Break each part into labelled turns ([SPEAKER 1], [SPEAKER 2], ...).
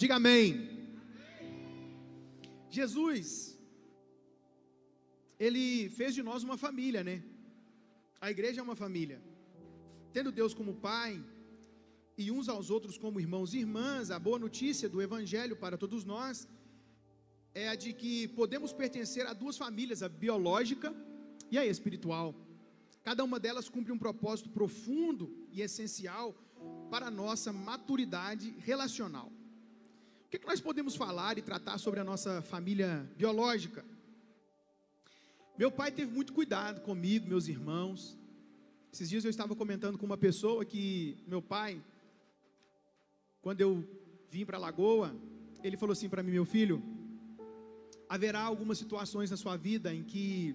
[SPEAKER 1] Diga amém. Jesus, Ele fez de nós uma família, né? A igreja é uma família. Tendo Deus como Pai e uns aos outros como irmãos e irmãs, a boa notícia do Evangelho para todos nós é a de que podemos pertencer a duas famílias, a biológica e a espiritual. Cada uma delas cumpre um propósito profundo e essencial para a nossa maturidade relacional. O que nós podemos falar e tratar sobre a nossa família biológica? Meu pai teve muito cuidado comigo, meus irmãos. Esses dias eu estava comentando com uma pessoa que meu pai, quando eu vim para a Lagoa, ele falou assim para mim: meu filho, haverá algumas situações na sua vida em que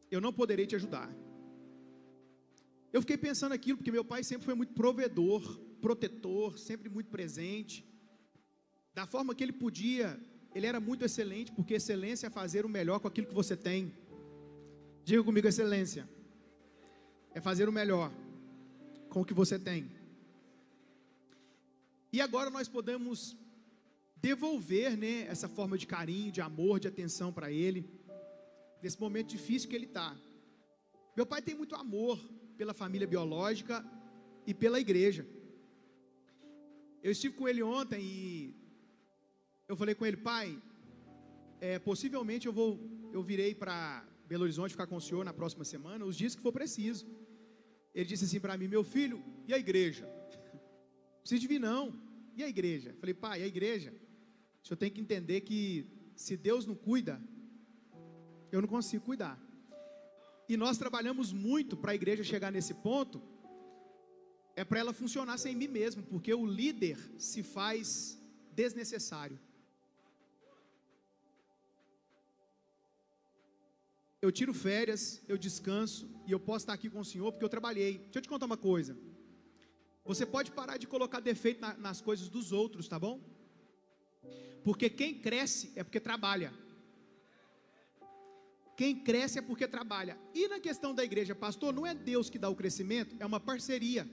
[SPEAKER 1] eu não poderei te ajudar. Eu fiquei pensando aquilo, porque meu pai sempre foi muito provedor, protetor, sempre muito presente. Da forma que ele podia, ele era muito excelente, porque excelência é fazer o melhor com aquilo que você tem. Diga comigo, excelência é fazer o melhor com o que você tem. E agora nós podemos devolver, né, essa forma de carinho, de amor, de atenção para ele, nesse momento difícil que ele está. Meu pai tem muito amor pela família biológica e pela igreja. Eu estive com ele ontem e eu falei com ele: pai, possivelmente eu virei para Belo Horizonte ficar com o senhor na próxima semana, os dias que for preciso. Ele disse assim para mim: meu filho, e a igreja? Não precisa de vir não, e a igreja? Eu falei: pai, a igreja, o senhor tem que entender que se Deus não cuida, eu não consigo cuidar. E nós trabalhamos muito para a igreja chegar nesse ponto, é para ela funcionar sem mim mesmo, porque o líder se faz desnecessário. Eu tiro férias, eu descanso, e eu posso estar aqui com o senhor porque eu trabalhei. Deixa eu te contar uma coisa: você pode parar de colocar defeito nas coisas dos outros, tá bom? Porque quem cresce é porque trabalha. Quem cresce é porque trabalha. E na questão da igreja, pastor, não é Deus que dá o crescimento, é uma parceria.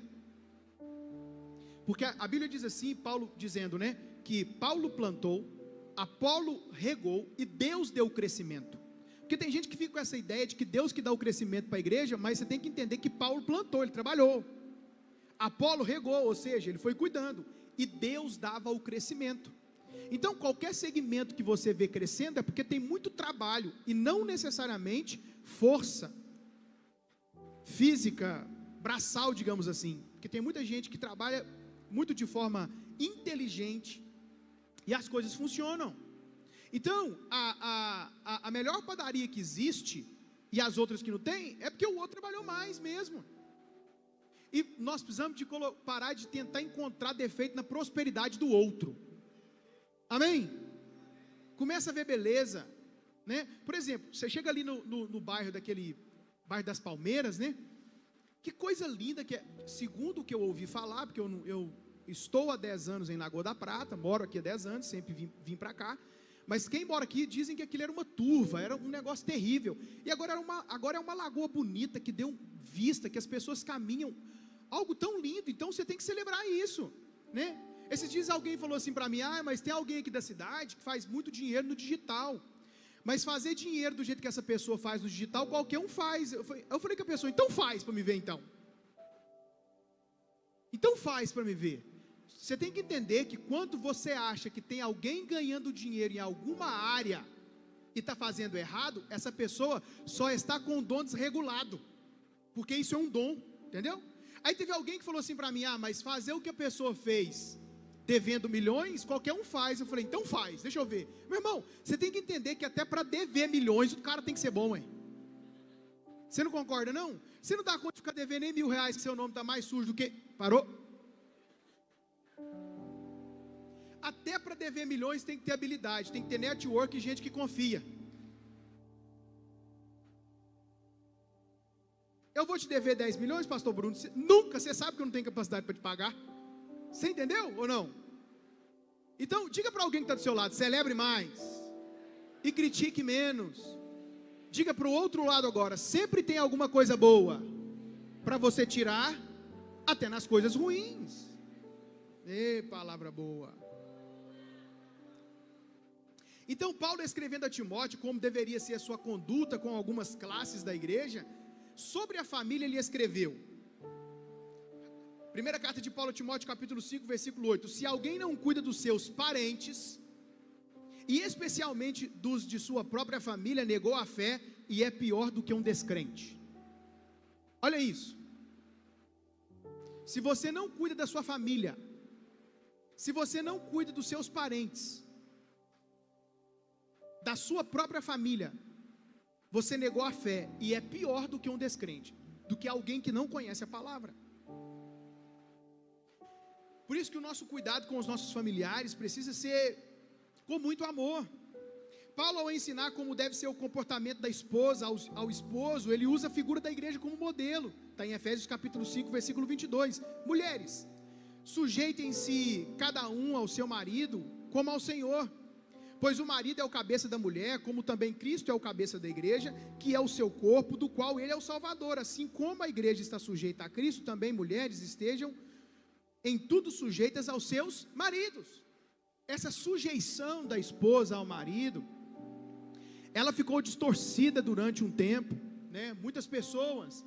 [SPEAKER 1] Porque a Bíblia diz assim, Paulo dizendo, né, que Paulo plantou, Apolo regou e Deus deu o crescimento. Porque tem gente que fica com essa ideia de que Deus que dá o crescimento para a igreja, mas você tem que entender que Paulo plantou, ele trabalhou. Apolo regou, ou seja, ele foi cuidando, e Deus dava o crescimento. Então qualquer segmento que você vê crescendo é porque tem muito trabalho, e não necessariamente força física, braçal, digamos assim, porque tem muita gente que trabalha muito de forma inteligente, e as coisas funcionam. Então a melhor padaria que existe, e as outras que não tem, é porque o outro trabalhou mais mesmo. E nós precisamos parar de tentar encontrar defeito na prosperidade do outro. Amém? Começa a ver beleza, né? Por exemplo, você chega ali no bairro, daquele bairro das Palmeiras, né? Que coisa linda que é. Segundo o que eu ouvi falar, porque eu estou há 10 anos em Lagoa da Prata, moro aqui há 10 anos, sempre vim para cá. Mas quem mora aqui dizem que aquilo era uma turva, era um negócio terrível. E agora é uma lagoa bonita, que deu vista, que as pessoas caminham, algo tão lindo. Então você tem que celebrar isso, né? Esses dias alguém falou assim para mim: mas tem alguém aqui da cidade que faz muito dinheiro no digital. Mas fazer dinheiro do jeito que essa pessoa faz no digital, qualquer um faz. Eu falei com a pessoa: então faz para me ver então. Então faz para me ver. Você tem que entender que quando você acha que tem alguém ganhando dinheiro em alguma área e está fazendo errado, essa pessoa só está com o dom desregulado, porque isso é um dom, entendeu? Aí teve alguém que falou assim para mim: mas fazer o que a pessoa fez devendo milhões, qualquer um faz. Eu falei: então faz, deixa eu ver. Meu irmão, você tem que entender que até para dever milhões, o cara tem que ser bom, hein? Você não concorda não? Você não dá conta de ficar devendo nem R$1.000, que seu nome está mais sujo do que... Parou? Até para dever milhões tem que ter habilidade, tem que ter network e gente que confia. Eu vou te dever 10 milhões, pastor Bruno? Você sabe que eu não tenho capacidade para te pagar. Você entendeu ou não? Então diga para alguém que está do seu lado: celebre mais e critique menos. Diga para o outro lado agora: sempre tem alguma coisa boa para você tirar, até nas coisas ruins. Palavra boa. Então Paulo, escrevendo a Timóteo como deveria ser a sua conduta com algumas classes da igreja, sobre a família ele escreveu, primeira carta de Paulo a Timóteo, capítulo 5, versículo 8: se alguém não cuida dos seus parentes, e especialmente dos de sua própria família, negou a fé e é pior do que um descrente. Olha isso. Se você não cuida da sua família, se você não cuida dos seus parentes, da sua própria família, você negou a fé e é pior do que um descrente, do que alguém que não conhece a palavra. Por isso que o nosso cuidado com os nossos familiares precisa ser com muito amor. Paulo, ao ensinar como deve ser o comportamento da esposa ao esposo, ele usa a figura da igreja como modelo. Está em Efésios capítulo 5, versículo 22. Mulheres, sujeitem-se cada um ao seu marido como ao Senhor, pois o marido é o cabeça da mulher, como também Cristo é o cabeça da igreja, que é o seu corpo, do qual ele é o Salvador. Assim como a igreja está sujeita a Cristo, também mulheres estejam em tudo sujeitas aos seus maridos. Essa sujeição da esposa ao marido, ela ficou distorcida durante um tempo, né? Muitas pessoas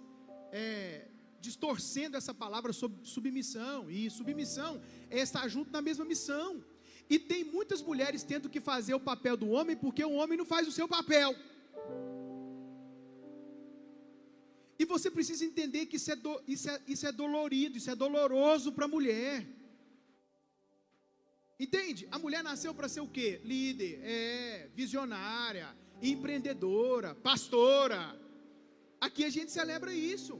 [SPEAKER 1] distorcendo essa palavra sobre submissão, e submissão é estar junto na mesma missão, e tem muitas mulheres tendo que fazer o papel do homem, porque o homem não faz o seu papel, e você precisa entender que isso é dolorido, isso é doloroso para a mulher, entende? A mulher nasceu para ser o quê? Líder, visionária, empreendedora, pastora. Aqui a gente celebra isso,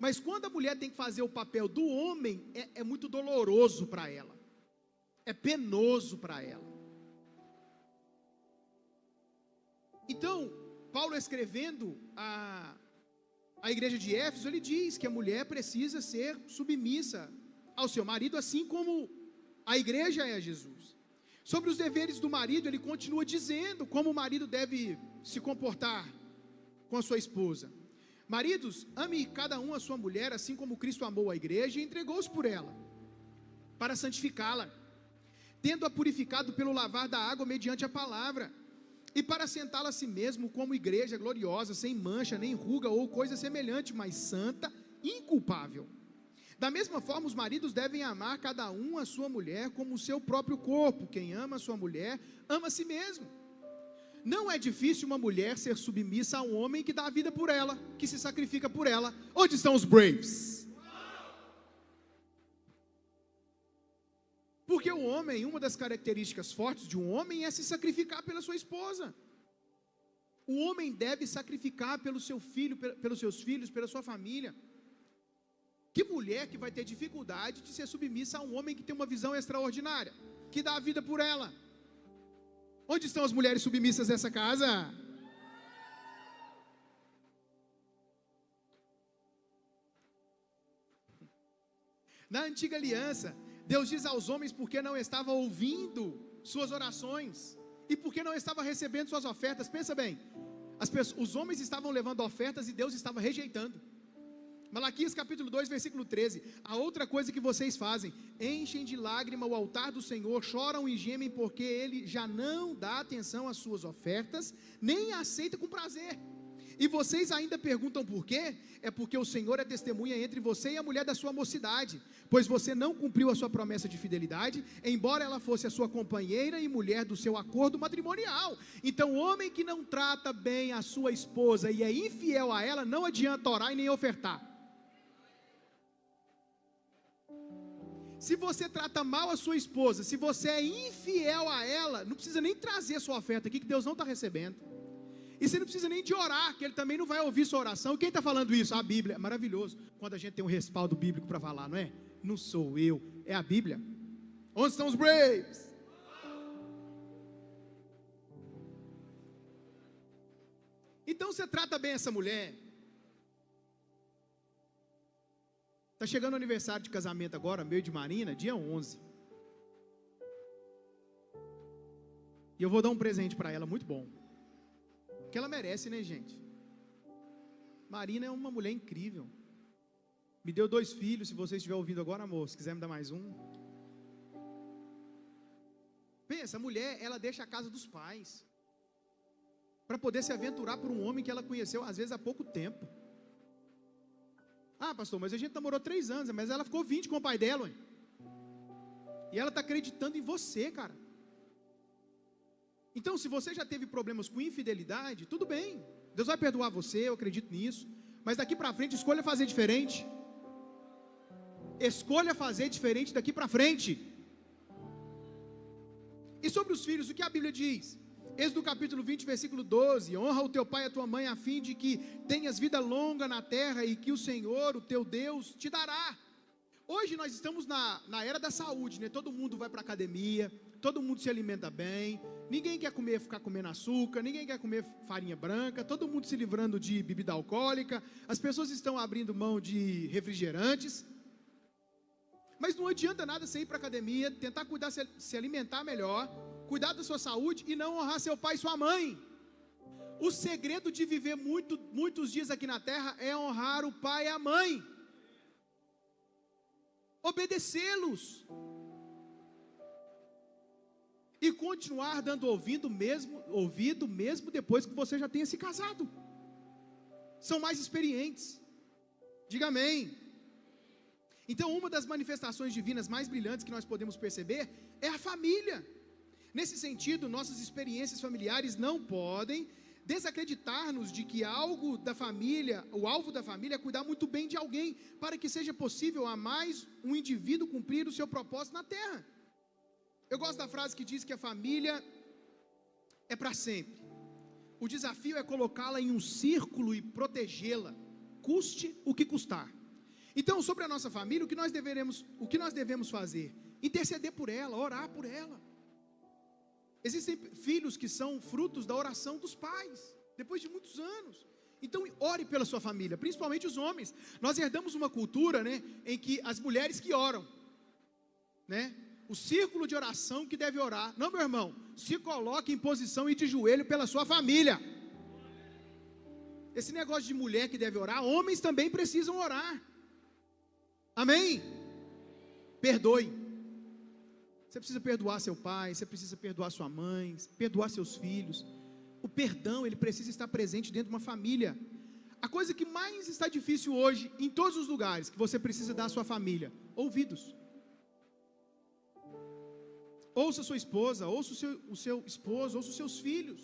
[SPEAKER 1] mas quando a mulher tem que fazer o papel do homem, é muito doloroso para ela, é penoso para ela. Então, Paulo, escrevendo a igreja de Éfeso, ele diz que a mulher precisa ser submissa ao seu marido, assim como a igreja é a Jesus. Sobre os deveres do marido, ele continua dizendo como o marido deve se comportar com a sua esposa. Maridos, ame cada um a sua mulher, assim como Cristo amou a igreja e entregou-se por ela, para santificá-la, tendo-a purificado pelo lavar da água mediante a palavra, e para assentá-la a si mesmo como igreja gloriosa, sem mancha, nem ruga ou coisa semelhante, mas santa e inculpável. Da mesma forma, os maridos devem amar cada um a sua mulher como o seu próprio corpo. Quem ama a sua mulher, ama a si mesmo. Não é difícil uma mulher ser submissa a um homem que dá a vida por ela, que se sacrifica por ela. Onde estão os Braves? Porque o homem, uma das características fortes de um homem é se sacrificar pela sua esposa. O homem deve sacrificar pelo seu filho, pelos seus filhos, pela sua família. Que mulher que vai ter dificuldade de ser submissa a um homem que tem uma visão extraordinária, que dá a vida por ela? Onde estão as mulheres submissas dessa casa? Na antiga aliança, Deus diz aos homens porque não estava ouvindo suas orações e porque não estava recebendo suas ofertas. Pensa bem, os homens estavam levando ofertas e Deus estava rejeitando. Malaquias capítulo 2, versículo 13, a outra coisa que vocês fazem, enchem de lágrima o altar do Senhor, choram e gemem porque Ele já não dá atenção às suas ofertas, nem aceita com prazer, e vocês ainda perguntam por quê? É porque o Senhor é testemunha entre você e a mulher da sua mocidade, pois você não cumpriu a sua promessa de fidelidade, embora ela fosse a sua companheira e mulher do seu acordo matrimonial. Então, o homem que não trata bem a sua esposa e é infiel a ela, não adianta orar e nem ofertar. Se você trata mal a sua esposa, se você é infiel a ela, não precisa nem trazer a sua oferta aqui, que Deus não está recebendo. E você não precisa nem de orar, que Ele também não vai ouvir sua oração. Quem está falando isso? A Bíblia. É maravilhoso quando a gente tem um respaldo bíblico para falar, não é? Não sou eu, é a Bíblia. Onde estão os Braves? Então você trata bem essa mulher. Está chegando o aniversário de casamento agora, meu e de Marina, dia 11. E eu vou dar um presente para ela muito bom. Que ela merece, né, gente? Marina é uma mulher incrível. Me deu 2 filhos, se você estiver ouvindo agora, amor, se quiser me dar mais um. Pensa, a mulher, ela deixa a casa dos pais para poder se aventurar por um homem que ela conheceu, às vezes, há pouco tempo. Ah, pastor, mas a gente namorou 3 anos, mas ela ficou 20 com o pai dela, ué. E ela está acreditando em você, cara. Então, se você já teve problemas com infidelidade, tudo bem. Deus vai perdoar você, eu acredito nisso. Mas daqui para frente, escolha fazer diferente. Escolha fazer diferente daqui para frente. E sobre os filhos, o que a Bíblia diz? Êxodo capítulo 20, versículo 12. Honra o teu pai e a tua mãe, a fim de que tenhas vida longa na terra e que o Senhor, o teu Deus, te dará. Hoje nós estamos na era da saúde, né? Todo mundo vai para a academia, todo mundo se alimenta bem, ninguém quer ficar comendo açúcar, ninguém quer comer farinha branca, todo mundo se livrando de bebida alcoólica, as pessoas estão abrindo mão de refrigerantes. Mas não adianta nada você ir para a academia, tentar cuidar, se alimentar melhor, cuidar da sua saúde e não honrar seu pai e sua mãe. O segredo de viver muitos dias aqui na terra é honrar o pai e a mãe, obedecê-los e continuar dando ouvido mesmo depois que você já tenha se casado. São mais experientes. Diga amém. Então, uma das manifestações divinas mais brilhantes que nós podemos perceber é a família. Nesse sentido, nossas experiências familiares não podem desacreditar-nos de que o alvo da família é cuidar muito bem de alguém, para que seja possível a mais um indivíduo cumprir o seu propósito na terra. Eu gosto da frase que diz que a família é para sempre. O desafio é colocá-la em um círculo e protegê-la, custe o que custar. Então, sobre a nossa família, o que nós devemos fazer? Interceder por ela, orar por ela. Existem filhos que são frutos da oração dos pais, depois de muitos anos. Então, ore pela sua família, principalmente os homens. Nós herdamos uma cultura, né, em que as mulheres que oram, né, o círculo de oração que deve orar. Não, meu irmão, se coloque em posição e de joelho pela sua família. Esse negócio de mulher que deve orar, homens também precisam orar. Amém? Perdoe. Você precisa perdoar seu pai, você precisa perdoar sua mãe, perdoar seus filhos. O perdão, ele precisa estar presente dentro de uma família. A coisa que mais está difícil hoje, em todos os lugares, que você precisa dar à sua família: ouvidos. Ouça sua esposa, ouça o seu esposo, ouça os seus filhos.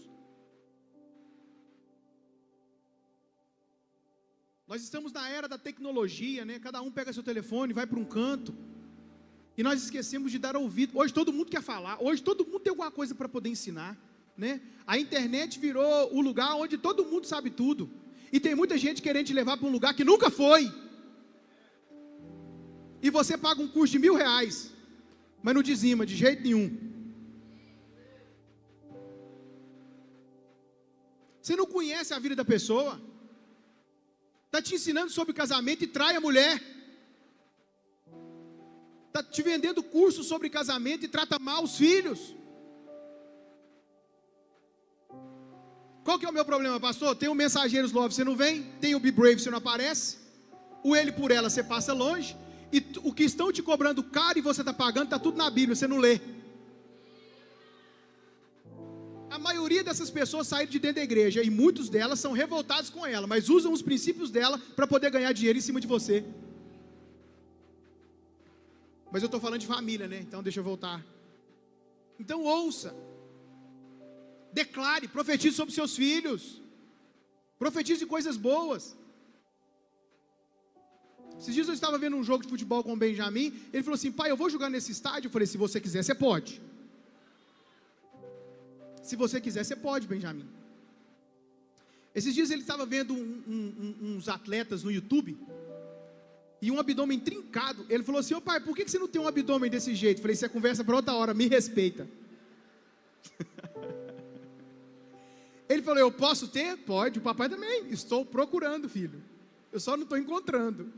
[SPEAKER 1] Nós estamos na era da tecnologia, né? Cada um pega seu telefone, vai para um canto, e nós esquecemos de dar ouvido. Hoje todo mundo quer falar, hoje todo mundo tem alguma coisa para poder ensinar, né? A internet virou o lugar onde todo mundo sabe tudo, e tem muita gente querendo te levar para um lugar que nunca foi, e você paga um curso de R$1.000, mas não dizima de jeito nenhum. Você não conhece a vida da pessoa, está te ensinando sobre casamento e trai a mulher, está te vendendo curso sobre casamento e trata mal os filhos. Qual que é o meu problema, pastor? Tem o Mensageiros Love, você não vem? Tem o Be Brave, você não aparece? O Ele por Ela, você passa longe? E o que estão te cobrando caro e você está pagando, está tudo na Bíblia, você não lê. A maioria dessas pessoas saíram de dentro da igreja, e muitos delas são revoltados com ela, mas usam os princípios dela para poder ganhar dinheiro em cima de você. Mas eu estou falando de família, né? Então deixa eu voltar. Então ouça, declare, profetize sobre seus filhos, profetize coisas boas. Esses dias eu estava vendo um jogo de futebol com o Benjamin, ele falou assim: pai, eu vou jogar nesse estádio. Eu falei: se você quiser, você pode. Se você quiser, você pode, Benjamin. Esses dias ele estava vendo uns atletas no YouTube, e um abdômen trincado. Ele falou assim: ô pai, por que você não tem um abdômen desse jeito? Eu falei: isso é conversa para outra hora, me respeita. Ele falou: eu posso ter? Pode, o papai também. Estou procurando, filho, eu só não estou encontrando.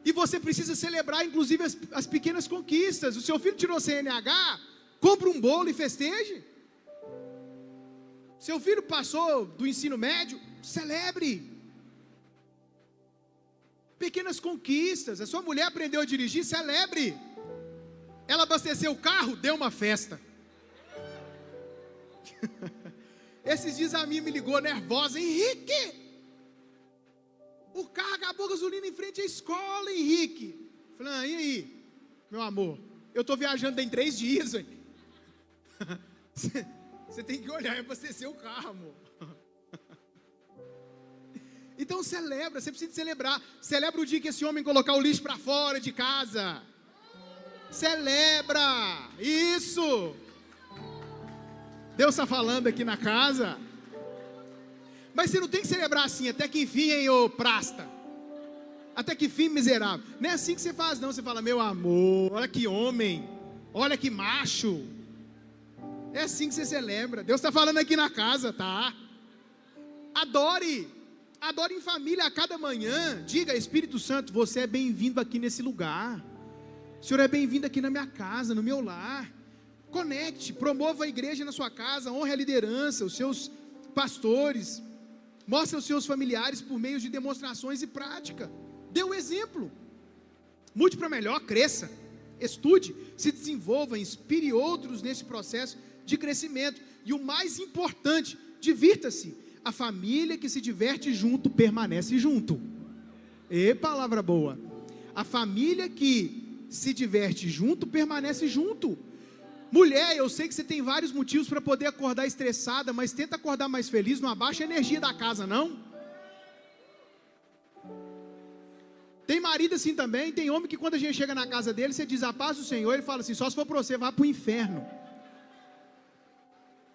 [SPEAKER 1] E você precisa celebrar, inclusive, as pequenas conquistas. O seu filho tirou CNH, compra um bolo e festeje. Seu filho passou do ensino médio, celebre. Pequenas conquistas. A sua mulher aprendeu a dirigir, celebre. Ela abasteceu o carro, deu uma festa. Esses dias a minha me ligou nervosa: Henrique, o carro acabou a gasolina em frente à escola, Henrique. Falei: e aí, meu amor, eu estou viajando tem 3 dias, velho. Você tem que olhar e abastecer o carro, amor. Então celebra, você precisa celebrar. Celebra o dia que esse homem colocar o lixo para fora de casa. Celebra, isso. Deus está falando aqui na casa. Mas você não tem que celebrar assim, até que enfim, hein, ô prasta. Até que enfim, miserável. Não é assim que você faz, não. Você fala: meu amor, olha que homem, olha que macho. É assim que você celebra. Deus está falando aqui na casa, tá? Adore. Adore em família a cada manhã. Diga: Espírito Santo, você é bem-vindo aqui nesse lugar. O Senhor é bem-vindo aqui na minha casa, no meu lar. Conecte, promova a igreja na sua casa, honre a liderança, os seus pastores. Mostre aos seus familiares por meio de demonstrações e prática. Dê o exemplo. Mude para melhor, cresça, estude, se desenvolva, inspire outros nesse processo de crescimento. E o mais importante, divirta-se. A família que se diverte junto permanece junto. E palavra boa. A família que se diverte junto permanece junto. Mulher, eu sei que você tem vários motivos para poder acordar estressada, mas tenta acordar mais feliz, não abaixa a energia da casa, não. Tem marido assim também, tem homem que quando a gente chega na casa dele, você diz: a paz do Senhor, ele fala assim: só se for para você, vá para o inferno.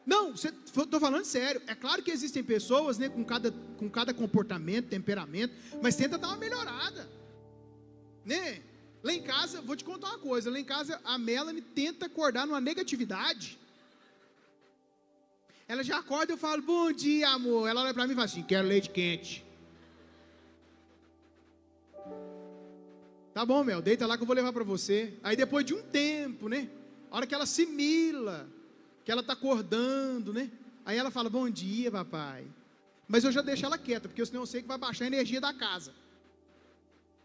[SPEAKER 1] Não, estou falando sério. É claro que existem pessoas, né, com cada comportamento, temperamento, mas tenta dar uma melhorada, né? Lá em casa, vou te contar uma coisa, lá em casa a Melanie tenta acordar numa negatividade. Ela já acorda e eu falo: bom dia, amor. Ela olha para mim e fala assim: quero leite quente. Tá bom, Mel, deita lá que eu vou levar para você. Aí depois de um tempo, né, a hora que ela assimila que ela está acordando, né, aí ela fala: bom dia, papai. Mas eu já deixo ela quieta, porque senão eu sei que vai baixar a energia da casa.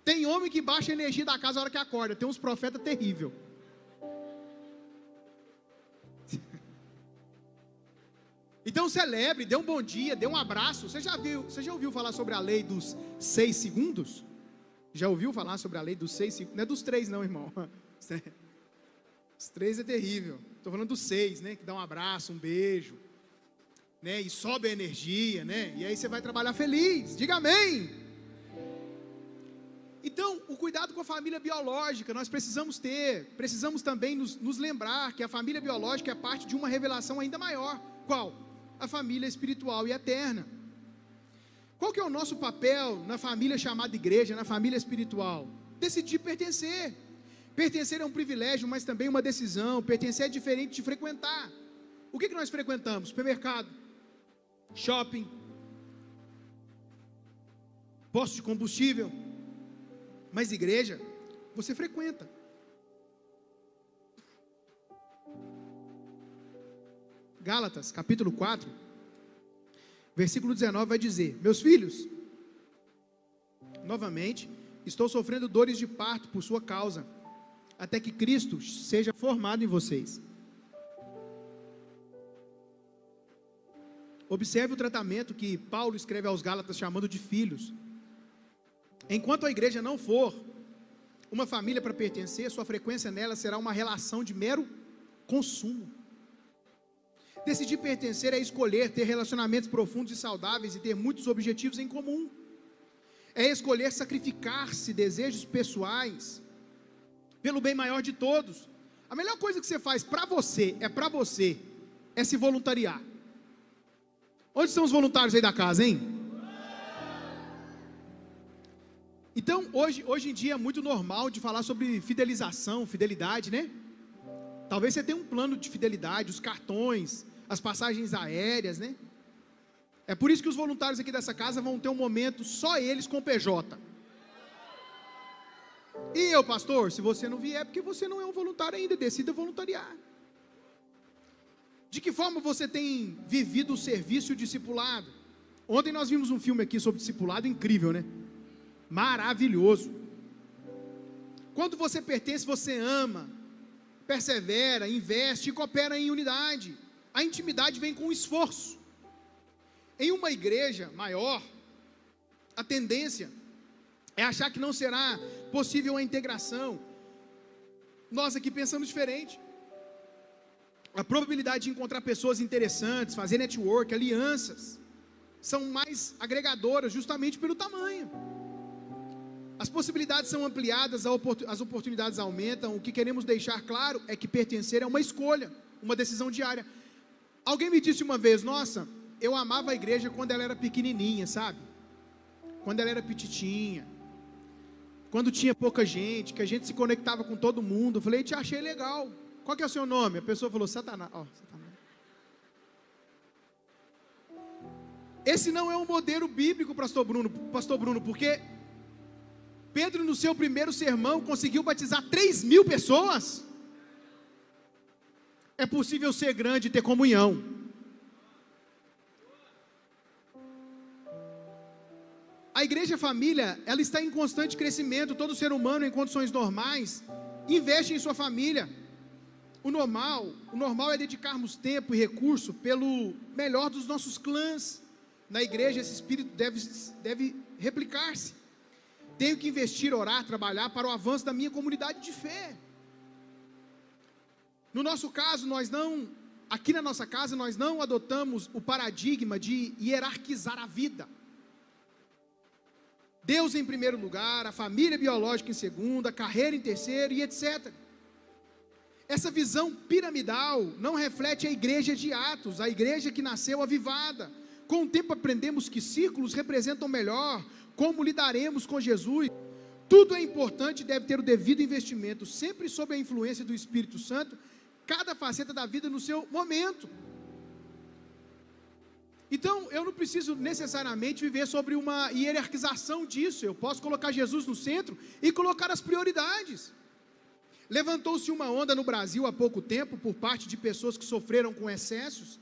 [SPEAKER 1] Tem homem que baixa a energia da casa na hora que acorda. Tem uns profetas terríveis. Então celebre, dê um bom dia, dê um abraço. Você já ouviu falar sobre a lei dos 6 segundos? Já ouviu falar sobre a lei dos 6 segundos? Não é dos 3 não, irmão. Os 3 é terrível. Estou falando dos 6, né? Que dá um abraço, um beijo, né? E sobe a energia, né? E aí você vai trabalhar feliz. Diga amém. Então, o cuidado com a família biológica, nós precisamos também nos lembrar que a família biológica é parte de uma revelação ainda maior. Qual? A família espiritual e eterna. Qual que é o nosso papel na família chamada igreja, na família espiritual? Decidir pertencer. Pertencer é um privilégio, mas também uma decisão. Pertencer é diferente de frequentar. O que nós frequentamos? Supermercado, shopping, posto de combustível. Mas igreja, você frequenta. Gálatas, capítulo 4, versículo 19 vai dizer: meus filhos, novamente, estou sofrendo dores de parto por sua causa, até que Cristo seja formado em vocês. Observe o tratamento que Paulo escreve aos Gálatas chamando de filhos. Enquanto a igreja não for uma família para pertencer, sua frequência nela será uma relação de mero consumo. Decidir pertencer é escolher ter relacionamentos profundos e saudáveis e ter muitos objetivos em comum. É escolher sacrificar-se, desejos pessoais, pelo bem maior de todos. A melhor coisa que você faz para você, é se voluntariar. Onde estão os voluntários aí da casa, hein? Então, hoje em dia é muito normal de falar sobre fidelização, fidelidade, né? Talvez você tenha um plano de fidelidade, os cartões, as passagens aéreas, né? É por isso que os voluntários aqui dessa casa vão ter um momento, só eles com PJ. E eu, pastor, se você não vier, é porque você não é um voluntário ainda, decida voluntariar. De que forma você tem vivido o serviço e o discipulado? Ontem nós vimos um filme aqui sobre discipulado, incrível, né? Maravilhoso. Quando você pertence, você ama. persevera, investe e coopera em unidade. A intimidade vem com esforço. Em uma igreja maior, a tendência é achar que não será possível a integração. Nós aqui pensamos diferente. A probabilidade de encontrar pessoas interessantes, fazer network, alianças, são mais agregadoras justamente pelo tamanho. As possibilidades são ampliadas, as oportunidades aumentam. O que queremos deixar claro é que pertencer é uma escolha, uma decisão diária. Alguém me disse uma vez: nossa, eu amava a igreja quando ela era pequenininha, sabe? Quando ela era petitinha, quando tinha pouca gente, que a gente se conectava com todo mundo. Eu falei: te achei legal. Qual que é o seu nome? A pessoa falou: Satanás. Satanás. Esse não é um modelo bíblico, pastor Bruno, porque Pedro, no seu primeiro sermão, conseguiu batizar 3.000 pessoas. É possível ser grande e ter comunhão. A igreja família, ela está em constante crescimento. Todo ser humano, em condições normais, investe em sua família. O normal é dedicarmos tempo e recurso pelo melhor dos nossos clãs. Na igreja, esse espírito deve replicar-se. Tenho que investir, orar, trabalhar para o avanço da minha comunidade de fé. No nosso caso, aqui na nossa casa, nós não adotamos o paradigma de hierarquizar a vida. Deus em primeiro lugar, a família biológica em segundo, a carreira em terceiro e etc. Essa visão piramidal não reflete a igreja de Atos, a igreja que nasceu avivada. Com o tempo aprendemos que círculos representam melhor como lidaremos com Jesus. Tudo é importante e deve ter o devido investimento, sempre sob a influência do Espírito Santo, cada faceta da vida no seu momento. Então, eu não preciso necessariamente viver sobre uma hierarquização disso. Eu posso colocar Jesus no centro e colocar as prioridades. Levantou-se uma onda no Brasil há pouco tempo, por parte de pessoas que sofreram com excessos,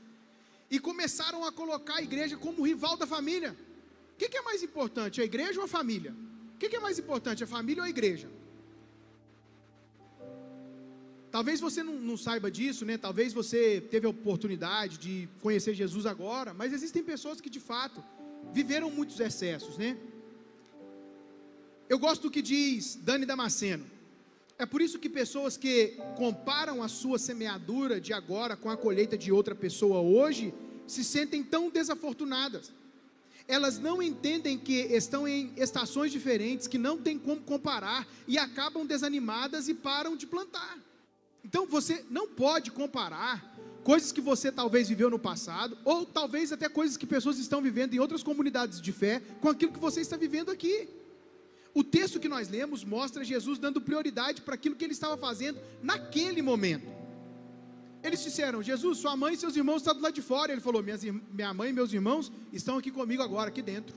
[SPEAKER 1] e começaram a colocar a igreja como rival da família. O que é mais importante, a igreja ou a família? O que é mais importante, a família ou a igreja? Talvez você não saiba disso, né? Talvez você teve a oportunidade de conhecer Jesus agora, mas existem pessoas que de fato viveram muitos excessos, né? Eu gosto do que diz Dani Damasceno. É por isso que pessoas que comparam a sua semeadura de agora com a colheita de outra pessoa hoje, se sentem tão desafortunadas. Elas não entendem que estão em estações diferentes, que não tem como comparar, e acabam desanimadas e param de plantar. Então você não pode comparar coisas que você talvez viveu no passado, ou talvez até coisas que pessoas estão vivendo em outras comunidades de fé, com aquilo que você está vivendo aqui. O texto que nós lemos mostra Jesus dando prioridade para aquilo que ele estava fazendo naquele momento. Eles disseram: Jesus, sua mãe e seus irmãos estão do lado de fora. Ele falou: minha mãe e meus irmãos estão aqui comigo agora, aqui dentro.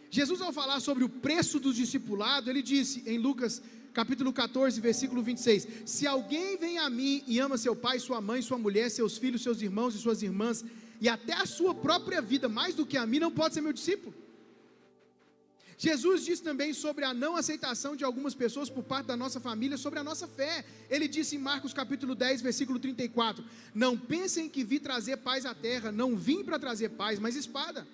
[SPEAKER 1] Jesus, ao falar sobre o preço do discipulado, ele disse em Lucas capítulo 14, versículo 26, se alguém vem a mim e ama seu pai, sua mãe, sua mulher, seus filhos, seus irmãos e suas irmãs, e até a sua própria vida, mais do que a mim, não pode ser meu discípulo. Jesus disse também sobre a não aceitação de algumas pessoas por parte da nossa família, sobre a nossa fé. Ele disse em Marcos capítulo 10, versículo 34, não pensem que vi trazer paz à terra, não vim para trazer paz, mas espada.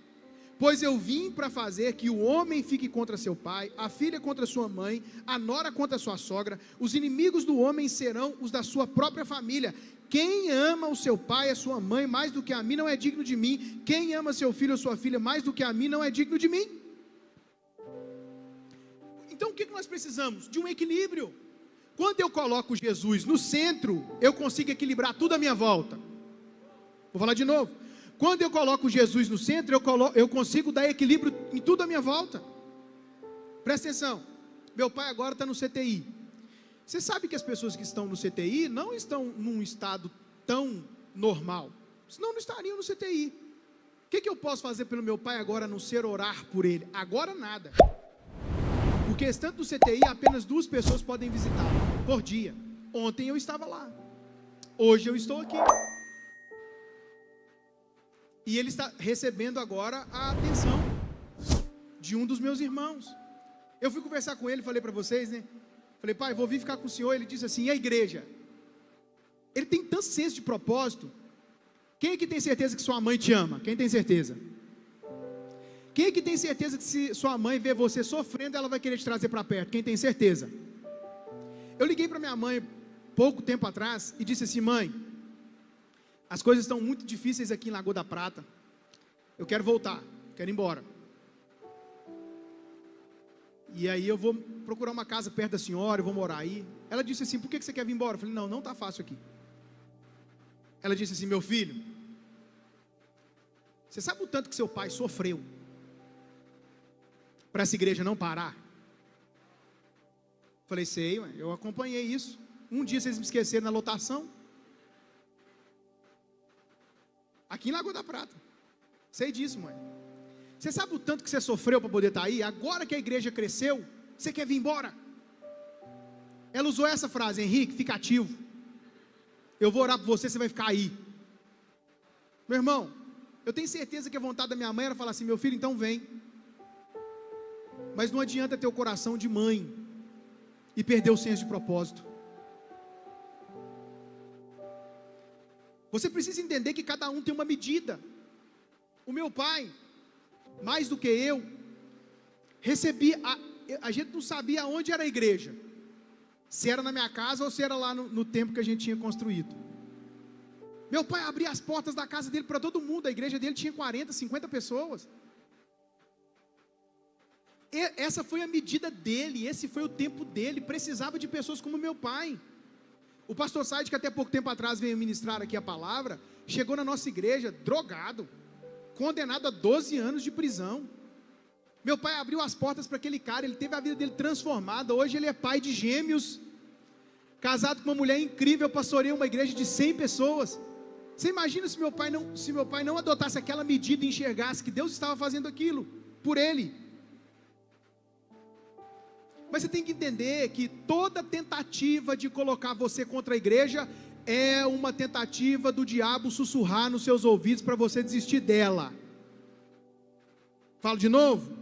[SPEAKER 1] Pois eu vim para fazer que o homem fique contra seu pai, a filha contra sua mãe, a nora contra sua sogra, os inimigos do homem serão os da sua própria família. Quem ama o seu pai e a sua mãe mais do que a mim não é digno de mim, quem ama seu filho ou sua filha mais do que a mim não é digno de mim. Então o que nós precisamos? De um equilíbrio. Quando eu coloco Jesus no centro, eu consigo equilibrar tudo à minha volta. Vou falar de novo. Quando eu coloco Jesus no centro, eu consigo dar equilíbrio em tudo à minha volta. Presta atenção, meu pai agora está no CTI. Você sabe que as pessoas que estão no CTI não estão num estado tão normal, senão não estariam no CTI. O que eu posso fazer pelo meu pai agora, a não ser orar por ele? Agora nada, porque estando no CTI, apenas 2 pessoas podem visitá-lo por dia. Ontem eu estava lá, hoje eu estou aqui. E ele está recebendo agora a atenção de um dos meus irmãos. Eu fui conversar com ele, falei para vocês, né? Falei, pai, vou vir ficar com o senhor. Ele disse assim, e a igreja? Ele tem tanto senso de propósito. Quem é que tem certeza que sua mãe te ama? Quem tem certeza? Quem é que tem certeza que se sua mãe vê você sofrendo, ela vai querer te trazer para perto? Quem tem certeza? Eu liguei para minha mãe pouco tempo atrás e disse assim, mãe, as coisas estão muito difíceis aqui em Lagoa da Prata, eu quero voltar, quero ir embora. E aí eu vou procurar uma casa perto da senhora, eu vou morar aí. Ela disse assim, por que você quer vir embora? Eu falei, não está fácil aqui. Ela disse assim, meu filho, você sabe o tanto que seu pai sofreu para essa igreja não parar? Falei, sei, eu acompanhei isso. Um dia vocês me esqueceram na lotação, aqui em Lagoa da Prata. Sei disso, mãe. Você sabe o tanto que você sofreu para poder estar aí? Agora que a igreja cresceu, você quer vir embora? Ela usou essa frase, Henrique, fica ativo. Eu vou orar por você, você vai ficar aí. Meu irmão, eu tenho certeza que a vontade da minha mãe era falar assim, meu filho, então vem. Mas não adianta ter o coração de mãe e perder o senso de propósito. Você precisa entender que cada um tem uma medida. O meu pai, mais do que eu, recebia, a gente não sabia onde era a igreja, se era na minha casa ou se era lá no templo que a gente tinha construído. Meu pai abria as portas da casa dele para todo mundo, a igreja dele tinha 40, 50 pessoas. Essa foi a medida dele, esse foi o tempo dele, precisava de pessoas como meu pai. O pastor Said, que até pouco tempo atrás veio ministrar aqui a palavra, chegou na nossa igreja drogado, condenado a 12 anos de prisão. Meu pai abriu as portas para aquele cara, ele teve a vida dele transformada, hoje ele é pai de gêmeos, casado com uma mulher incrível, pastoreia uma igreja de 100 pessoas. Você imagina se meu pai não adotasse aquela medida e enxergasse que Deus estava fazendo aquilo por ele. Mas você tem que entender que toda tentativa de colocar você contra a igreja é uma tentativa do diabo sussurrar nos seus ouvidos para você desistir dela. Falo de novo.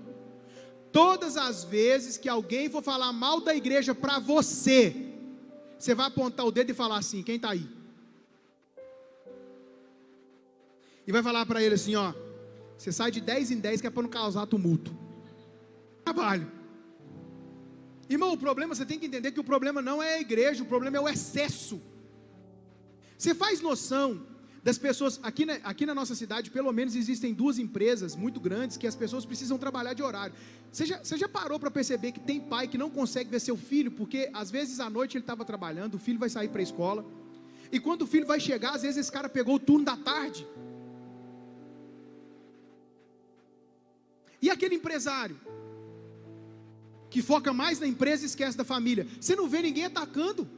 [SPEAKER 1] Todas as vezes que alguém for falar mal da igreja para você, você vai apontar o dedo e falar assim, quem está aí? E vai falar para ele assim, ó, você sai de 10 em 10 que é para não causar tumulto. Trabalho. Irmão, o problema, você tem que entender que o problema não é a igreja, o problema é o excesso. Você faz noção das pessoas, aqui na nossa cidade, pelo menos existem 2 empresas muito grandes, que as pessoas precisam trabalhar de horário. Você já parou para perceber que tem pai que não consegue ver seu filho, porque às vezes à noite ele estava trabalhando, o filho vai sair para a escola, e quando o filho vai chegar, às vezes esse cara pegou o turno da tarde. E aquele empresário que foca mais na empresa e esquece da família, você não vê ninguém atacando.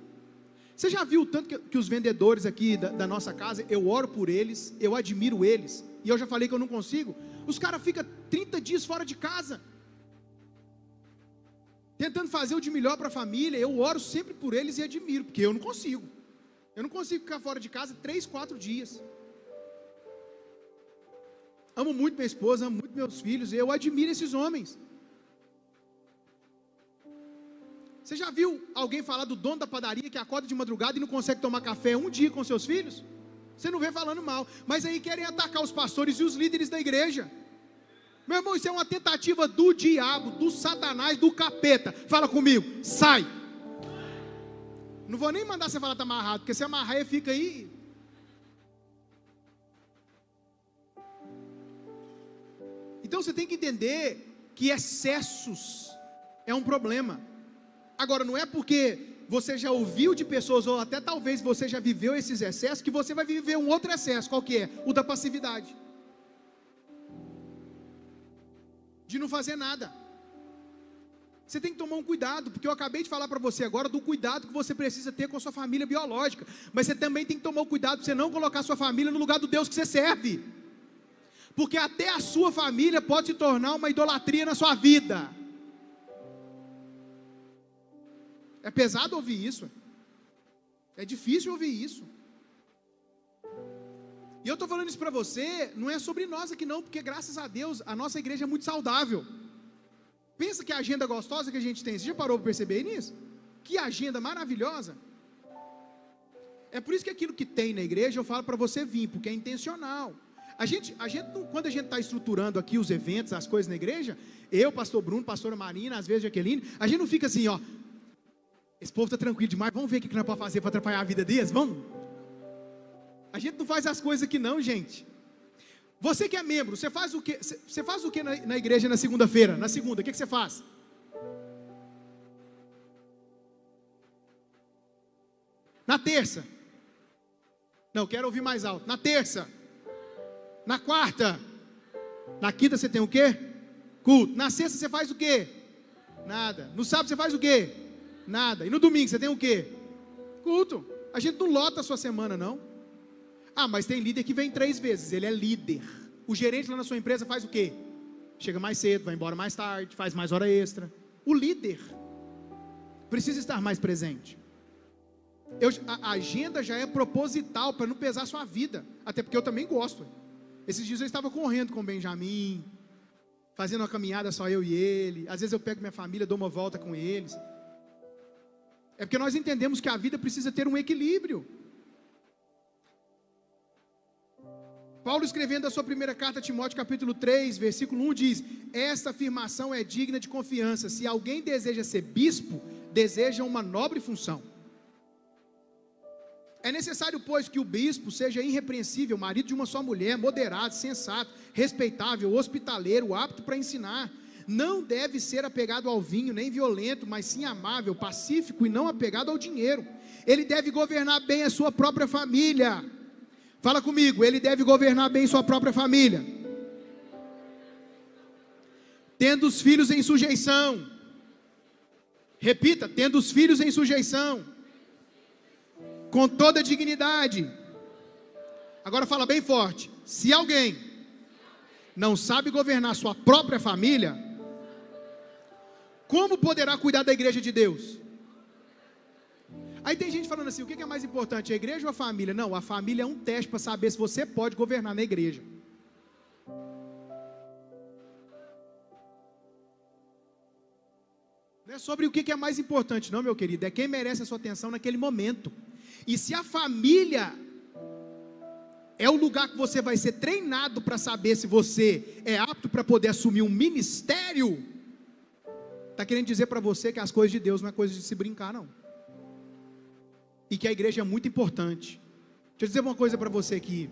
[SPEAKER 1] Você já viu o tanto que os vendedores aqui da nossa casa, eu oro por eles, eu admiro eles, e eu já falei que eu não consigo, os caras ficam 30 dias fora de casa, tentando fazer o de melhor para a família. Eu oro sempre por eles e admiro, porque eu não consigo ficar fora de casa 3, 4 dias, amo muito minha esposa, amo muito meus filhos, eu admiro esses homens. Você já viu alguém falar do dono da padaria que acorda de madrugada e não consegue tomar café um dia com seus filhos? Você não vê falando mal, mas aí querem atacar os pastores e os líderes da igreja. Meu irmão, isso é uma tentativa do diabo, do satanás, do capeta. Fala comigo, sai. Não vou nem mandar você falar está amarrado, porque se amarrar ele fica aí. Então você tem que entender que excessos é um problema. Agora, não é porque você já ouviu de pessoas, ou até talvez você já viveu esses excessos, que você vai viver um outro excesso. Qual que é? O da passividade, de não fazer nada. Você tem que tomar um cuidado, porque eu acabei de falar para você agora do cuidado que você precisa ter com a sua família biológica, mas você também tem que tomar o cuidado para você não colocar a sua família no lugar do Deus que você serve, porque até a sua família pode se tornar uma idolatria na sua vida. É pesado ouvir isso, é difícil ouvir isso, e eu estou falando isso para você, não é sobre nós aqui não, porque graças a Deus, a nossa igreja é muito saudável. Pensa que a agenda gostosa que a gente tem, você já parou para perceber nisso? Que agenda maravilhosa. É por isso que aquilo que tem na igreja eu falo para você vir, porque é intencional. A gente quando a gente está estruturando aqui os eventos, as coisas na igreja, eu, pastor Bruno, pastora Marina, às vezes Jaqueline, a gente não fica assim, ó, esse povo está tranquilo demais, vamos ver o que nós podemos fazer para atrapalhar a vida deles, vamos? A gente não faz as coisas aqui não, gente. Você que é membro, você faz o quê? Você faz o quê na igreja na segunda-feira? Na segunda, o que você faz? Na terça? Não, quero ouvir mais alto. Na terça? Na quarta? Na quinta você tem o quê? Culto. Na sexta você faz o quê? Nada. No sábado você faz o quê? Nada. E no domingo você tem o quê? Culto. A gente não lota a sua semana, não. Ah, mas tem líder que vem 3 vezes. Ele é líder. O gerente lá na sua empresa faz o quê? Chega mais cedo, vai embora mais tarde, faz mais hora extra. O líder precisa estar mais presente. A agenda já é proposital para não pesar a sua vida. Até porque eu também gosto. Esses dias eu estava correndo com o Benjamin, fazendo uma caminhada só eu e ele. Às vezes eu pego minha família, dou uma volta com eles. É porque nós entendemos que a vida precisa ter um equilíbrio. Paulo, escrevendo a sua primeira carta a Timóteo, capítulo 3, versículo 1, diz: esta afirmação é digna de confiança. Se alguém deseja ser bispo, deseja uma nobre função. É necessário, pois, que o bispo seja irrepreensível, marido de uma só mulher, moderado, sensato, respeitável, hospitaleiro, apto para ensinar. Não deve ser apegado ao vinho, nem violento, mas sim amável, pacífico e não apegado ao dinheiro. Ele deve governar bem a sua própria família. Fala comigo, ele deve governar bem sua própria família. Tendo os filhos em sujeição. Repita, tendo os filhos em sujeição. Com toda dignidade. Agora fala bem forte. Se alguém não sabe governar sua própria família, como poderá cuidar da igreja de Deus? Aí tem gente falando assim, o que é mais importante, a igreja ou a família? Não, a família é um teste para saber se você pode governar na igreja. Não é sobre o que é mais importante não, meu querido, é quem merece a sua atenção naquele momento. E se a família é o lugar que você vai ser treinado para saber se você é apto para poder assumir um ministério, está querendo dizer para você que as coisas de Deus não é coisa de se brincar não. E que a igreja é muito importante. Deixa eu dizer uma coisa para você aqui.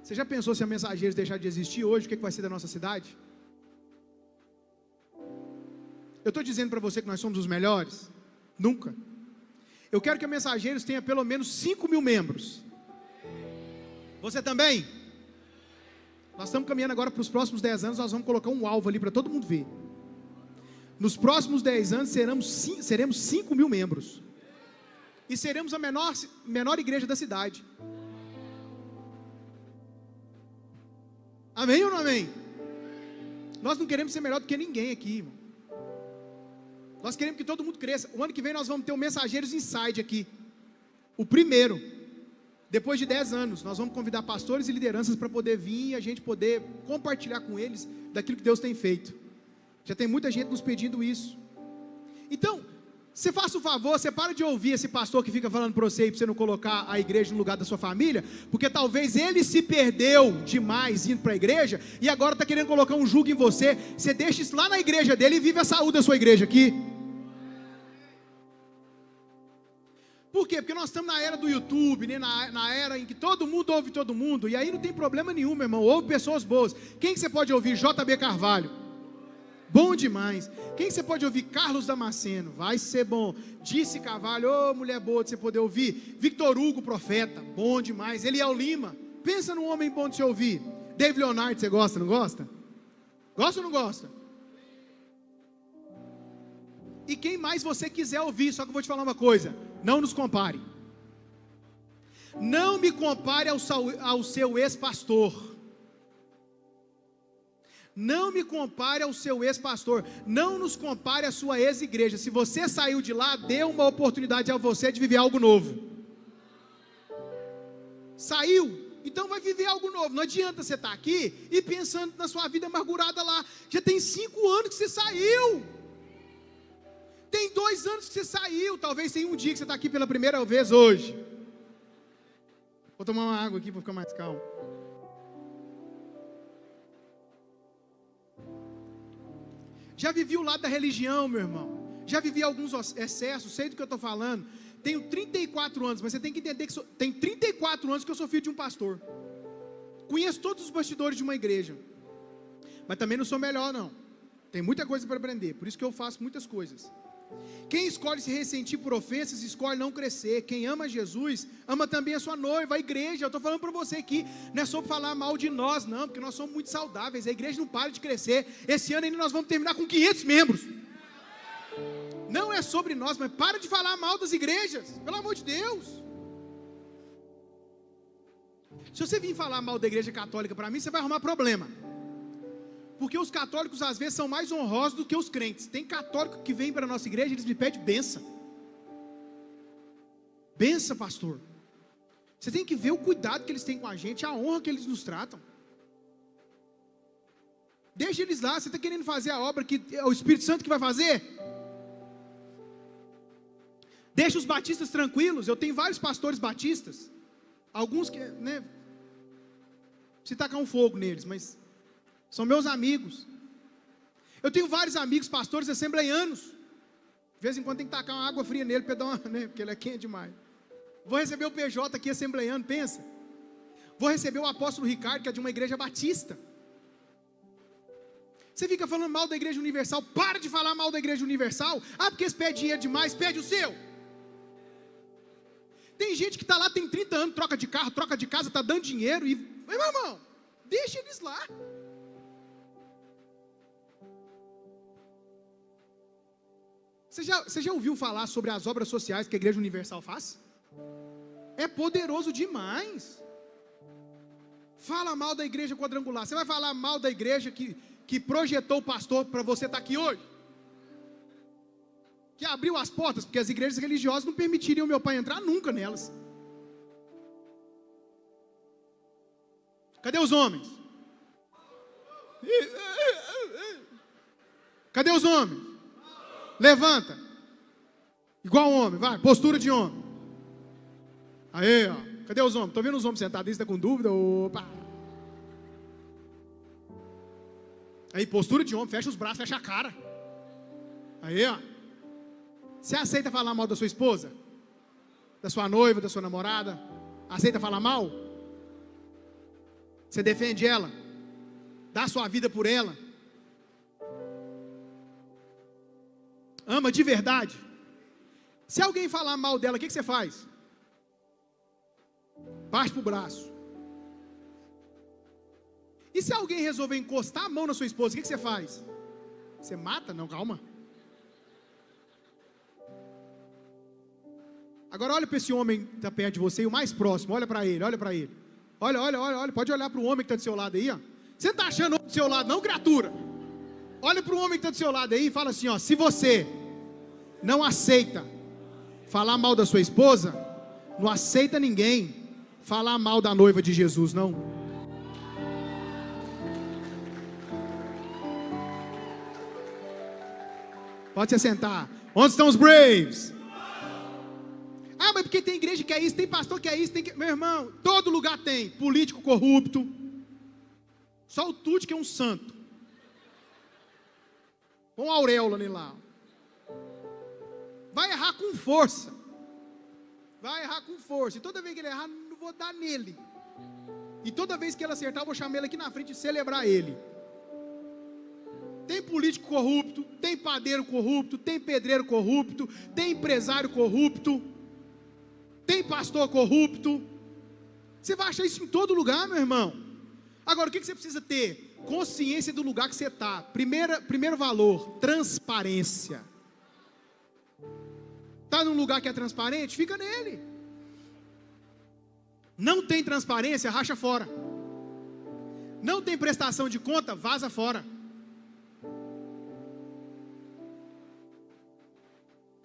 [SPEAKER 1] Você já pensou se a Mensageiros deixar de existir hoje, o que vai ser da nossa cidade? Eu estou dizendo para você que nós somos os melhores? Nunca. Eu quero que a Mensageiros tenha pelo menos 5.000 membros. Você também? Nós estamos caminhando agora para os próximos 10 anos, nós vamos colocar um alvo ali para todo mundo ver. Nos próximos 10 anos seremos 5.000 membros. E seremos a menor igreja da cidade. Amém ou não amém? Nós não queremos ser melhor do que ninguém aqui, irmão. Nós queremos que todo mundo cresça. O ano que vem nós vamos ter o Mensageiros Inside aqui. O primeiro. Depois de 10 anos, nós vamos convidar pastores e lideranças para poder vir e a gente poder compartilhar com eles daquilo que Deus tem feito. Já tem muita gente nos pedindo isso. Então, você faça o favor, você para de ouvir esse pastor que fica falando para você e para você não colocar a igreja no lugar da sua família, porque talvez ele se perdeu demais indo para a igreja e agora está querendo colocar um jugo em você. Você deixa isso lá na igreja dele e vive a saúde da sua igreja aqui. Por quê? Porque nós estamos na era do YouTube, né? na era em que todo mundo ouve todo mundo, e aí não tem problema nenhum, meu irmão, ouve pessoas boas. Quem que você pode ouvir? JB Carvalho. Bom demais. Quem você pode ouvir? Carlos Damasceno, vai ser bom. Disse Carvalho, ô mulher boa de você poder ouvir. Victor Hugo, profeta, bom demais. Eliel Lima, pensa num homem bom de se ouvir. David Leonardo, você gosta, não gosta? Gosta ou não gosta? E quem mais você quiser ouvir, só que eu vou te falar uma coisa, não nos compare. Não me compare ao seu ex-pastor. Não me compare ao seu ex-pastor. Não nos compare à sua ex-igreja. Se você saiu de lá, dê uma oportunidade a você de viver algo novo. Saiu, então vai viver algo novo. Não adianta você estar aqui e pensando na sua vida amargurada lá. Já tem 5 anos que você saiu. Tem 2 anos que você saiu, talvez tem um dia que você está aqui pela primeira vez hoje. Vou tomar uma água aqui para ficar mais calmo. Já vivi o lado da religião, meu irmão. Já vivi alguns excessos, sei do que eu estou falando. Tenho 34 anos, mas você tem que entender que tem 34 anos que eu sou filho de um pastor. Conheço todos os bastidores de uma igreja. Mas também não sou melhor, não. Tem muita coisa para aprender, por isso que eu faço muitas coisas. Quem escolhe se ressentir por ofensas, escolhe não crescer. Quem ama Jesus, ama também a sua noiva, a igreja. Eu estou falando para você aqui, não é sobre falar mal de nós, não, porque nós somos muito saudáveis. A igreja não para de crescer. Esse ano ainda nós vamos terminar com 500 membros. Não é sobre nós, mas para de falar mal das igrejas, pelo amor de Deus. Se você vir falar mal da igreja católica para mim, você vai arrumar problema. Porque os católicos às vezes são mais honrosos do que os crentes. Tem católico que vem para a nossa igreja e eles me pedem benção. Benção, pastor. Você tem que ver o cuidado que eles têm com a gente, a honra que eles nos tratam. Deixa eles lá, você está querendo fazer a obra que é o Espírito Santo que vai fazer? Deixa os batistas tranquilos. Eu tenho vários pastores batistas. Alguns que, né, se tacar um fogo neles, mas são meus amigos. Eu tenho vários amigos pastores assembleianos. De vez em quando tem que tacar uma água fria nele para dar uma, né, porque ele é quente demais. Vou receber o PJ aqui assembleiano, pensa. Vou receber o apóstolo Ricardo, que é de uma igreja batista. Você fica falando mal da igreja universal. Para de falar mal da igreja universal. Ah, porque eles pedem dinheiro demais, pede o seu. Tem gente que está lá, tem 30 anos, troca de carro, troca de casa, está dando dinheiro e... Mas, meu irmão, deixa eles lá. Você já ouviu falar sobre as obras sociais que a Igreja Universal faz? É poderoso demais. Fala mal da igreja quadrangular. Você vai falar mal da igreja que projetou o pastor para você estar aqui hoje? Que abriu as portas, porque as igrejas religiosas não permitiriam meu pai entrar nunca nelas. Cadê os homens? Cadê os homens? Levanta. Igual homem, vai, postura de homem. Aí, ó. Cadê os homens? Estou vendo os homens sentados, está com dúvida? Opa. Aí, postura de homem, fecha os braços, fecha a cara. Aí, ó. Você aceita falar mal da sua esposa? Da sua noiva, da sua namorada? Aceita falar mal? Você defende ela? Dá sua vida por ela? Ama de verdade? Se alguém falar mal dela, o que você faz? Bate pro braço. E se alguém resolver encostar a mão na sua esposa, o que você faz? Você mata? Não, calma. Agora olha para esse homem que está perto de você, e o mais próximo, olha para ele, olha para ele. Olha, pode olhar para o homem que está do seu lado aí, ó. Você não está achando o do seu lado não, criatura? Olha para o homem que está do seu lado aí e fala assim, ó, se você não aceita falar mal da sua esposa, não aceita ninguém falar mal da noiva de Jesus, não. Pode se assentar. Onde estão os Braves? Ah, mas porque tem igreja que é isso, tem pastor que é isso, tem que... Meu irmão, todo lugar tem político corrupto. Só o Tuti que é um santo. Com auréola nele lá. Vai errar com força. Vai errar com força. E toda vez que ele errar, não vou dar nele. E toda vez que ele acertar, eu vou chamar ele aqui na frente e celebrar ele. Tem político corrupto, tem padeiro corrupto, tem pedreiro corrupto, tem empresário corrupto, tem pastor corrupto. Você vai achar isso em todo lugar, meu irmão. Agora, o que você precisa ter? Consciência do lugar que você está. Primeiro valor, transparência. Está num lugar que é transparente? Fica nele. Não tem transparência? Racha fora. Não tem prestação de conta? Vaza fora.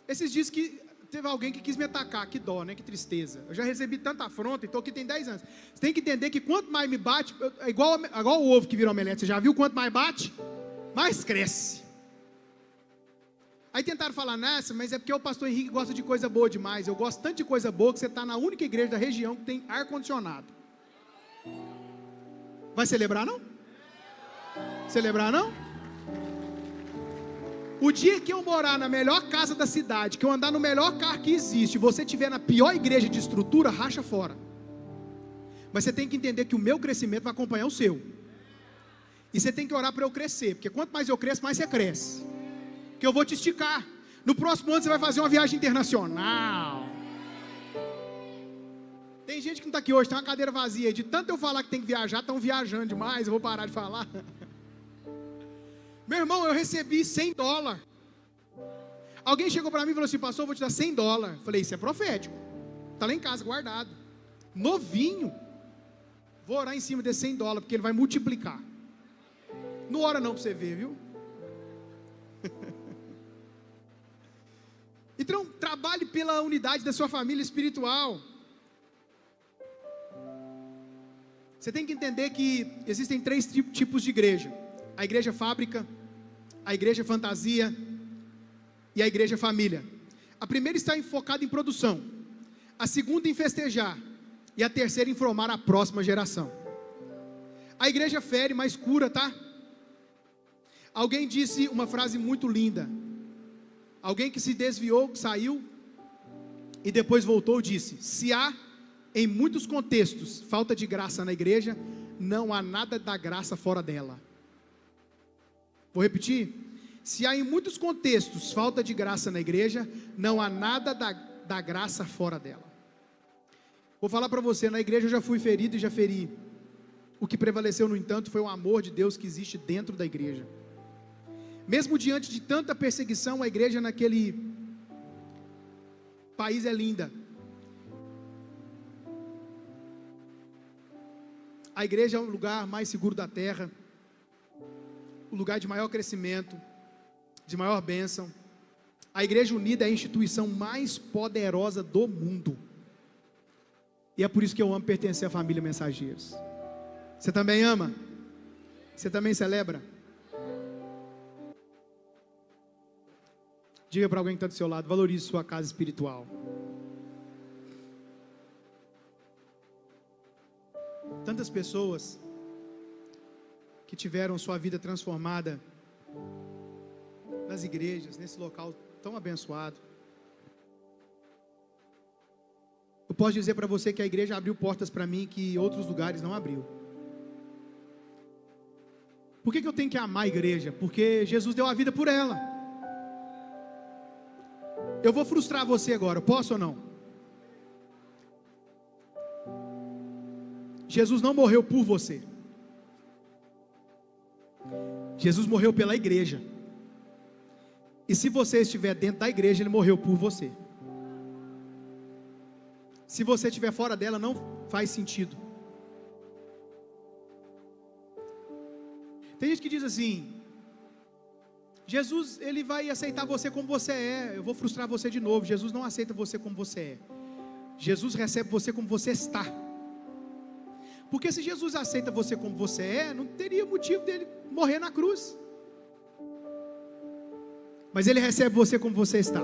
[SPEAKER 1] Esses dias que teve alguém que quis me atacar, que dó, né? Que tristeza. Eu já recebi tanta afronta, então aqui tem 10 anos. Você tem que entender que quanto mais me bate, é igual o ovo que vira omelete. Você já viu quanto mais bate? Mais cresce. Aí tentaram falar, nessa, mas é porque o pastor Henrique gosta de coisa boa demais. Eu gosto tanto de coisa boa que você está na única igreja da região que tem ar-condicionado. Vai celebrar não? Celebrar não? O dia que eu morar na melhor casa da cidade, que eu andar no melhor carro que existe, e você estiver na pior igreja de estrutura, racha fora. Mas você tem que entender que o meu crescimento vai acompanhar o seu. E você tem que orar para eu crescer, porque quanto mais eu cresço, mais você cresce. Que eu vou te esticar. No próximo ano você vai fazer uma viagem internacional. Tem gente que não está aqui hoje, tem uma cadeira vazia. De tanto eu falar que tem que viajar, estão viajando demais, eu vou parar de falar. Meu irmão, eu recebi $100. Alguém chegou para mim e falou assim, pastor, eu vou te dar $100. Falei, isso é profético. Está lá em casa, guardado. Novinho. Vou orar em cima desse $100, porque ele vai multiplicar. Não ora não para você ver, viu? Então, trabalhe pela unidade da sua família espiritual. Você tem que entender que existem 3 tipos de igreja. A igreja fábrica, a igreja fantasia e a igreja família. A primeira está focada em produção, a segunda em festejar e a terceira em formar a próxima geração. A igreja fere, mas cura, tá? Alguém disse uma frase muito linda. Alguém que se desviou, saiu e depois voltou, disse: se há em muitos contextos falta de graça na igreja, não há nada da graça fora dela. Vou repetir: se há em muitos contextos falta de graça na igreja, não há nada da graça fora dela. Vou falar para você, na igreja eu já fui ferido e já feri. O que prevaleceu, no entanto, foi o amor de Deus que existe dentro da igreja. Mesmo diante de tanta perseguição, a igreja naquele país é linda. A igreja é o lugar mais seguro da terra, o lugar de maior crescimento, de maior bênção. A igreja unida é a instituição mais poderosa do mundo. E é por isso que eu amo pertencer à família Mensageiros. Você também ama? Você também celebra? Diga para alguém que está do seu lado: valorize sua casa espiritual. Tantas pessoas que tiveram sua vida transformada nas igrejas, nesse local tão abençoado. Eu posso dizer para você que a igreja abriu portas para mim que outros lugares não abriu. Por que eu tenho que amar a igreja? Porque Jesus deu a vida por ela. Eu vou frustrar você agora, posso ou não? Jesus não morreu por você. Jesus morreu pela igreja. E se você estiver dentro da igreja, Ele morreu por você. Se você estiver fora dela, não faz sentido. Tem gente que diz assim: Jesus, Ele vai aceitar você como você é. Eu vou frustrar você de novo. Jesus não aceita você como você é. Jesus recebe você como você está. Porque se Jesus aceita você como você é, não teria motivo dele morrer na cruz. Mas Ele recebe você como você está.